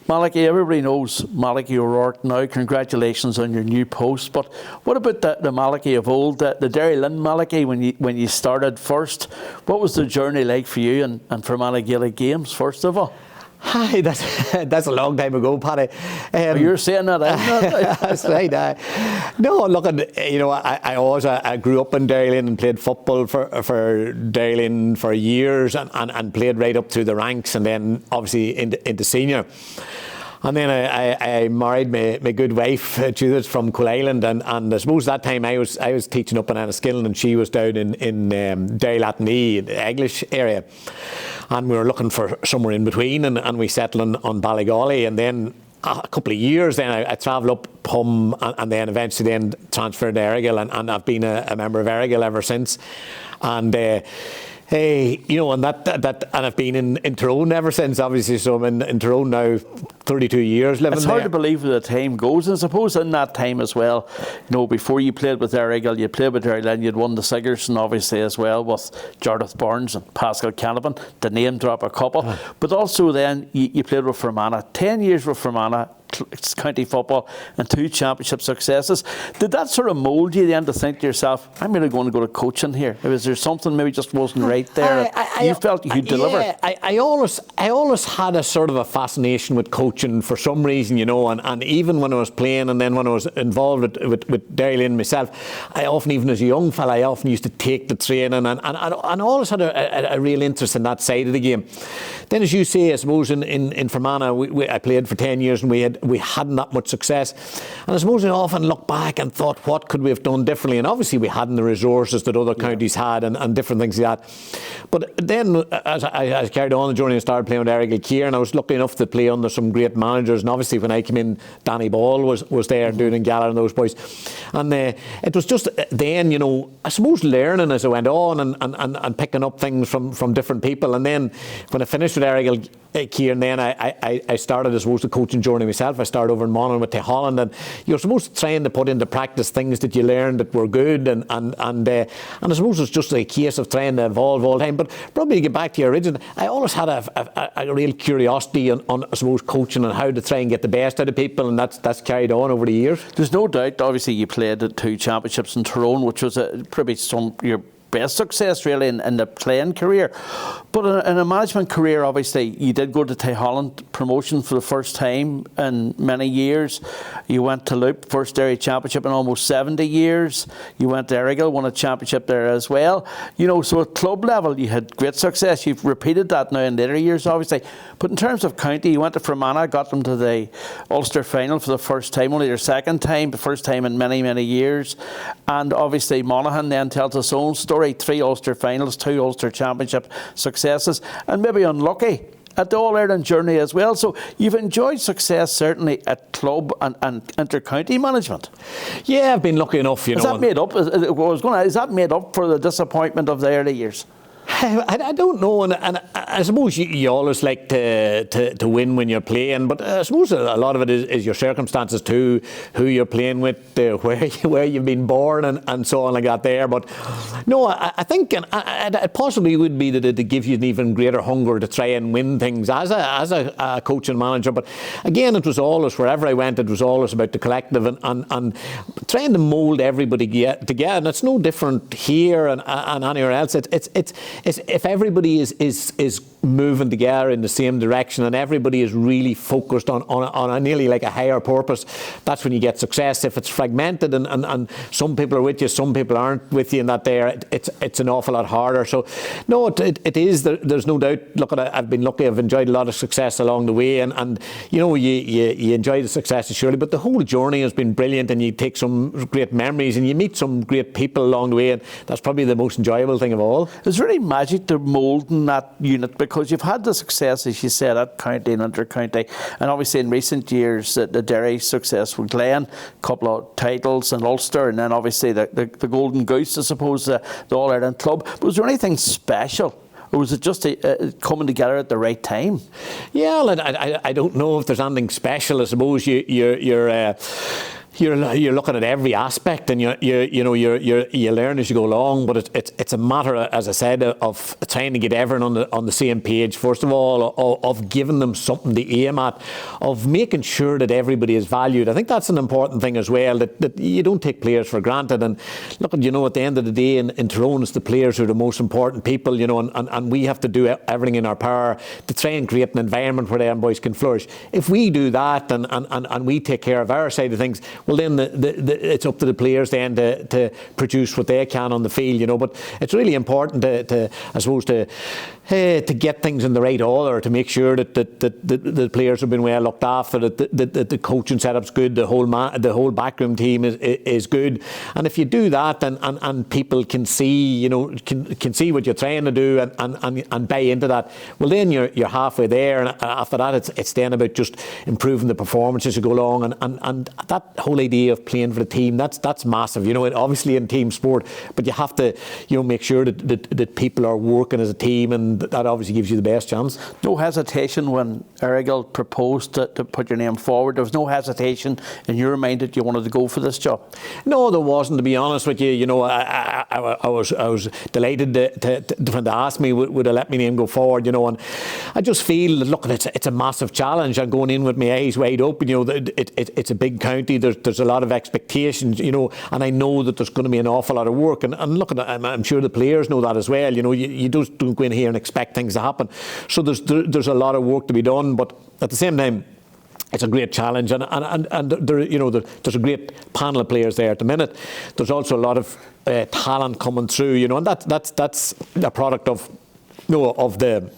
Malachy, everybody knows Malachy O'Rourke now. Congratulations on your new post. But what about the Malachy of old, the Derry Lynn Malachy when you started first? What was the journey like for you and for Malachy Games, first of all? Hi, that's a long time ago, Paddy. You're saying that, that's right. No, look, I always grew up in Derry Lynn and played football for Derry Lynn for years and played right up through the ranks and then obviously into senior. And then I married my good wife, Judith, from Cool Island, and I suppose that time I was teaching up in Enniskillen and she was down in Derry Latney, the English area. And we were looking for somewhere in between, and we settled on Ballygolly. And then a couple of years, then I travelled up home, and then eventually then transferred to Errigal, and I've been a member of Errigal ever since. And hey, and and I've been in Tyrone ever since, obviously. So I'm in Tyrone now, 32 years living there. It's hard to believe where the time goes. I suppose in that time as well, before you played with Errigal, you played with Derry Lynn, you'd won the Sigerson obviously as well with Jarlath Burns and Pascal Canavan, to name drop a couple. But also then you played with Fermanagh, 10 years with Fermanagh, county football, and 2 championship successes. Did that sort of mould you then to think to yourself, I'm really going to go to coaching here? Was there something maybe just wasn't right there? You felt you delivered? Yeah, I always had a sort of a fascination with coaching for some reason, and even when I was playing and then when I was involved with Derry Lynn myself, I often, even as a young fella, I often used to take the training and always had a real interest in that side of the game. Then, as you say, I suppose in Fermanagh, I played for 10 years and we hadn't that much success. And I suppose I often look back and thought, what could we have done differently? And obviously we hadn't the resources that other counties had and different things like that. But then as I carried on the journey and started playing with Errigal Keir, and I was lucky enough to play under some great managers. And obviously when I came in, Danny Ball was there, doing Gallagher and those boys. And it was just then, I suppose learning as I went on and picking up things from different people. And then when I finished with Errigal Keir, and then I started, I suppose, the coaching journey myself. I started over in Monaghan with Holland, and you're supposed to trying to put into practice things that you learned that were good, and I suppose it's just a case of trying to evolve all the time. But probably to get back to your original, I always had a real curiosity on I suppose coaching and how to try and get the best out of people, and that's carried on over the years. There's no doubt. Obviously, you played at 2 championships in Tyrone, which was probably your best success really in the playing career. But in a management career, obviously, you did go to Holland, promotion for the first time in many years. You went to Loop, first Derry championship in almost 70 years. You went to Errigal, won a championship there as well. So at club level, you had great success. You've repeated that now in later years, obviously. But in terms of county, you went to Fermanagh, got them to the Ulster final for the first time, only their second time, the first time in many, many years. And obviously, Monaghan then tells its own story. 3 Ulster finals, 2 Ulster championship successes, and maybe unlucky at the All-Ireland journey as well. So you've enjoyed success certainly at club and inter-county management. Yeah, I've been lucky enough, Is that made up? Is that made up for the disappointment of the early years? I don't know, and I suppose you always like to win when you're playing, but I suppose a lot of it is your circumstances too, who you're playing with, where you've been born, and so on like that there. But no, I think it possibly would be that it give you an even greater hunger to try and win things as a coach and manager. But again, it was always, wherever I went, it was always about the collective and trying to mould everybody together. And it's no different here and anywhere else. It's if everybody is moving together in the same direction and everybody is really focused on a nearly like a higher purpose, that's when you get success. If it's fragmented and some people are with you, some people aren't with you, and that there, it's an awful lot harder. So no, it is. There's no doubt. Look, I've been lucky. I've enjoyed a lot of success along the way, and you enjoy the successes surely, but the whole journey has been brilliant, and you take some great memories and you meet some great people along the way, and that's probably the most enjoyable thing of all. It's really magic to moulding that unit, because you've had the success, as you said, at county and inter-county, and obviously in recent years the Derry success with Glen, a couple of titles in Ulster, and then obviously the Golden Goose, I suppose, the All-Ireland club. But was there anything special, or was it just coming together at the right time? Yeah, I don't know if there's anything special. I suppose you're you're looking at every aspect, and you learn as you go along. But it's a matter, as I said, of trying to get everyone on the same page. First of all, of giving them something to aim at, of making sure that everybody is valued. I think that's an important thing as well. That you don't take players for granted. And look, at the end of the day, in Tyrone, it's the players who are the most important people. And we have to do everything in our power to try and create an environment where them boys can flourish. If we do that and we take care of our side of things, well, then it's up to the players then to produce what they can on the field, But it's really important to I suppose, to get things in the right order, to make sure that the players have been well looked after, that the coaching setup's good, the whole backroom team is good. And if you do that, and people can see, can see what you're trying to do and buy into that, well, then you're halfway there. And after that, it's then about just improving the performance as you go along, and that whole idea of playing for the team, that's massive, obviously in team sport, but you have to make sure that people are working as a team, and that obviously gives you the best chance. No hesitation when Errigal proposed to put your name forward. There was no hesitation in your mind that you wanted to go for this job? No, there wasn't, to be honest with you. I was delighted when they asked me would I let my name go forward, and I just feel that, look, it's a massive challenge. I'm going in with my eyes wide open. It's a big county. There's a lot of expectations, and I know that there's going to be an awful lot of work. And look, I'm sure the players know that as well. You just don't go in here and expect things to happen. So there's a lot of work to be done, but at the same time, it's a great challenge, and there's a great panel of players there at the minute. There's also a lot of talent coming through, and that's a product of the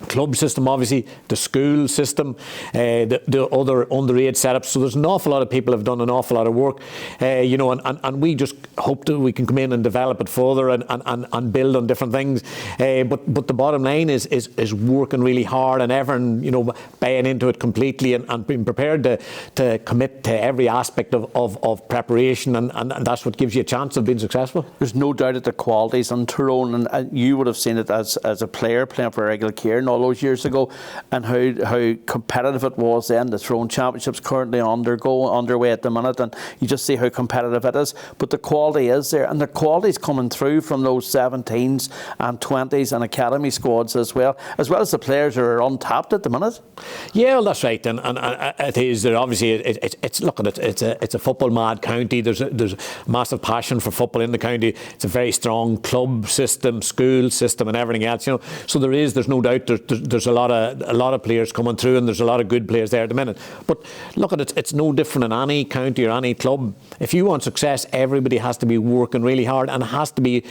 club system, obviously, the school system, the other underage setups. So there's an awful lot of people have done an awful lot of work, and we just hope that we can come in and develop it further and build on different things. But the bottom line is working really hard and everyone, buying into it completely and being prepared to commit to every aspect of preparation, and that's what gives you a chance of being successful. There's no doubt that the qualities in Tyrone, and you would have seen it as a player playing for Errigal Kieran all those years ago, and how competitive it was then. The Tyrone Championship's currently underway at the minute, and you just see how competitive it is. But the quality is there, and the quality's coming through from those 17s and 20s and academy squads as well as the players who are untapped at the minute. Yeah, well, that's right, and it is. Obviously, it's a football mad county. There's massive passion for football in the county. It's a very strong club system, school system, and everything else. So there's no doubt there's a lot of players coming through, and there's a lot of good players there at the minute. But look, it's no different in any county or any club. If you want success, everybody has to be working really hard and has to be,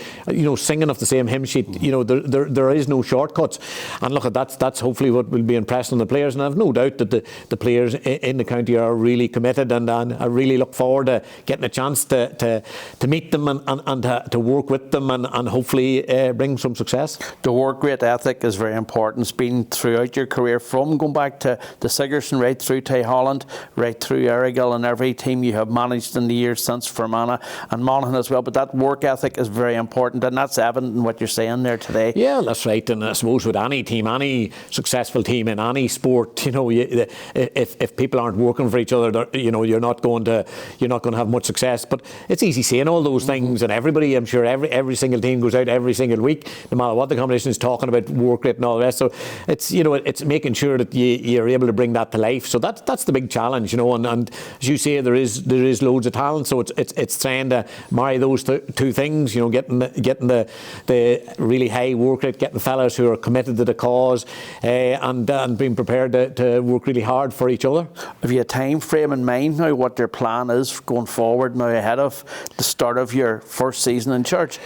singing off the same hymn sheet. There is no shortcuts. And look, that's hopefully what will be impressing the players. And I've no doubt that the players in the county are really committed, and I really look forward to getting a chance to meet them and to work with them and hopefully bring some success. The work rate ethic is very important. It's been throughout your career, from going back to the Sigerson right through to Holland, right through Errigal, and every team you have managed in the years since, Fermanagh and Monaghan as well. But that work ethic is very important, and that's evident in what you're saying there today. Yeah, that's right. And I suppose with any team, any successful team in any sport, if people aren't working for each other, you're not going to have much success. But it's easy saying all those things, and everybody, I'm sure, every single team goes out every single week, no matter what the competition is, talking about work rate and all the rest. So it's making sure that you're able to bring that to life. So that's the big challenge, and as you say, there is loads of talent. So it's trying to marry those two things, getting the really high work rate, getting fellas who are committed to the cause, and being prepared to work really hard for each other. Have you a time frame in mind now, what your plan is going forward now ahead of the start of your first season in church?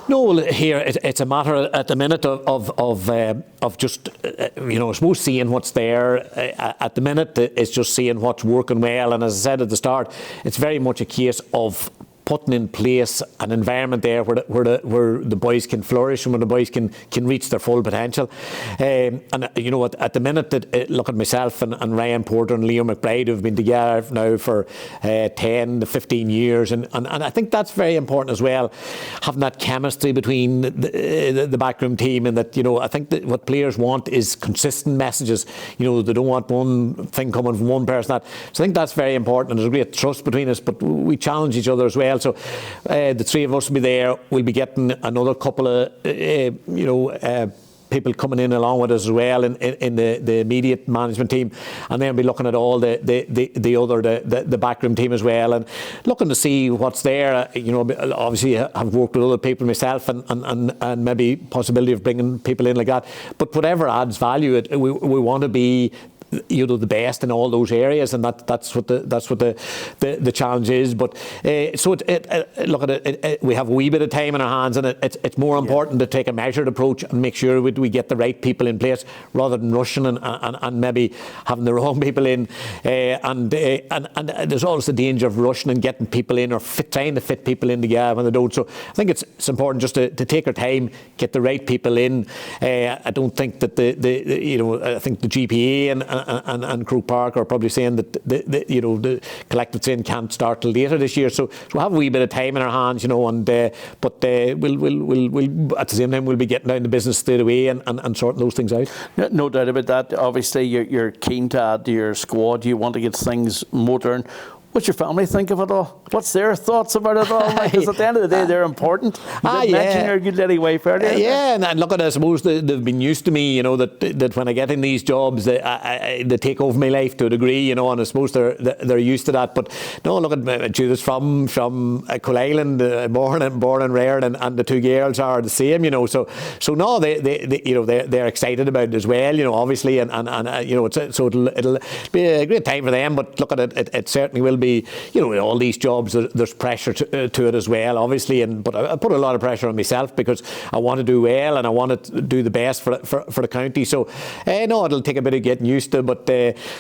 No, well, here it's a matter at the minute of just I suppose seeing what's there. At the minute, it's just seeing what's working well. And as I said at the start, it's very much a case of putting in place an environment there where the boys can flourish and where the boys can reach their full potential. And you know, at the minute, look at myself and Ryan Porter and Leo McBride, who've been together now for 10 to 15 years, and I think that's very important as well, having that chemistry between the backroom team, and that, you know, I think that what players want is consistent messages. You know, they don't want one thing coming from one person. So I think that's very important, and there's a great trust between us, but we challenge each other as well. So the three of us will be there. We'll be getting another couple of people coming in along with us as well in the immediate management team, and then we'll be looking at all the backroom team as well, and looking to see what's there. You know, obviously I've worked with other people myself, and maybe possibility of bringing people in like that. But whatever adds value, we want to be, you know, the best in all those areas, and that's what the challenge is. But so look at it, we have a wee bit of time in our hands, and it's more important to take a measured approach and make sure we get the right people in place rather than rushing and maybe having the wrong people in. And there's always the danger of rushing and getting people in, or trying to fit people in together when they don't. So I think it's important just to take our time, get the right people in. I don't think that I think the GPA and Croke Park are probably saying that the collective training can't start till later this year. So we'll have a wee bit of time in our hands, you know, and but we'll at the same time we'll be getting down to business straight away and sorting those things out. No doubt about that. Obviously, you're keen to add to your squad. You want to get things modern. What's your family think of it all? What's their thoughts about it all? Because at the end of the day, they're important. You did mention your good lady wife earlier. Yeah, and look at it, I suppose they've been used to me, you know, that when I get in these jobs, they take over my life to a degree, you know, and I suppose they're used to that. But no, look at Judith's from Coal Island, born and reared, and the two girls are the same, you know. So no, they you know, they're excited about it as well, you know, obviously, and you know, so it'll be a great time for them. But look at it, it certainly will be, you know, in all these jobs there's pressure to it as well, obviously, but I put a lot of pressure on myself because I want to do well and I want to do the best for the county. So no, it'll take a bit of getting used to, but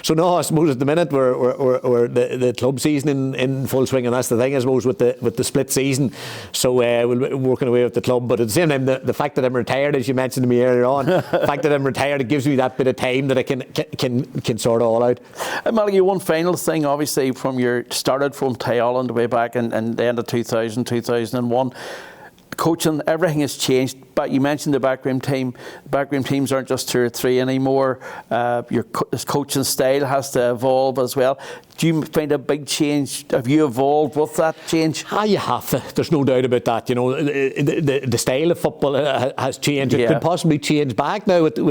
so no, I suppose at the minute we're the club season in full swing, and that's the thing, I suppose, with the split season. So we'll be working away with the club, but at the same time, the fact that I'm retired, as you mentioned to me earlier on, the fact that I'm retired, it gives me that bit of time that I can sort it all out. Malachy, one final thing, obviously, from your started from Tyrone way back in the end of 2000, 2001. Coaching, everything has changed. But you mentioned the backroom team. The backroom teams aren't just 2 or 3 anymore. Your coaching style has to evolve as well. Do you find a big change? Have you evolved with that change? You have to. There's no doubt about that. You know, the style of football has changed. It could possibly change back now with the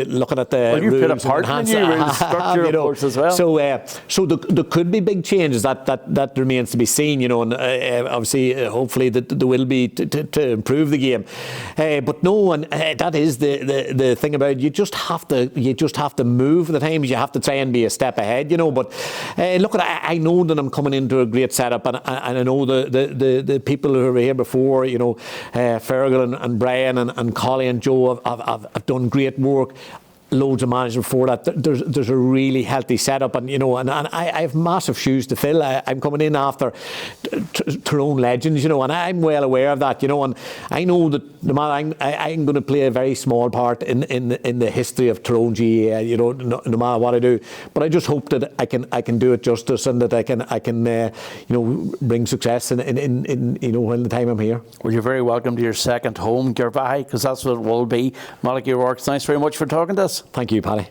looking at the well, you rules put a part in the new rules structure, you know, of course, as well. So there could be big changes. That remains to be seen. You know, and obviously, hopefully, there will be to improve the game. But no, and that is the thing about it. You just have to move the times. You have to try and be a step ahead, you know. But look, I know that I'm coming into a great setup, and I know the people who were here before, you know, Fergal and Brian and Collie and Joe have done great work. Loads of management before that. There's a really healthy setup, and you know, and I have massive shoes to fill. I'm coming in after Tyrone legends, you know, and I'm well aware of that, you know, and I know that no matter I'm going to play a very small part in the history of Tyrone GAA, you know, no matter what I do. But I just hope that I can do it justice, and that I can you know, bring success in you know, when the time I'm here. Well, you're very welcome to your second home, Gervais, because that's what it will be. Malachy O'Rourke, thanks very much for talking to us. Thank you, Paddy.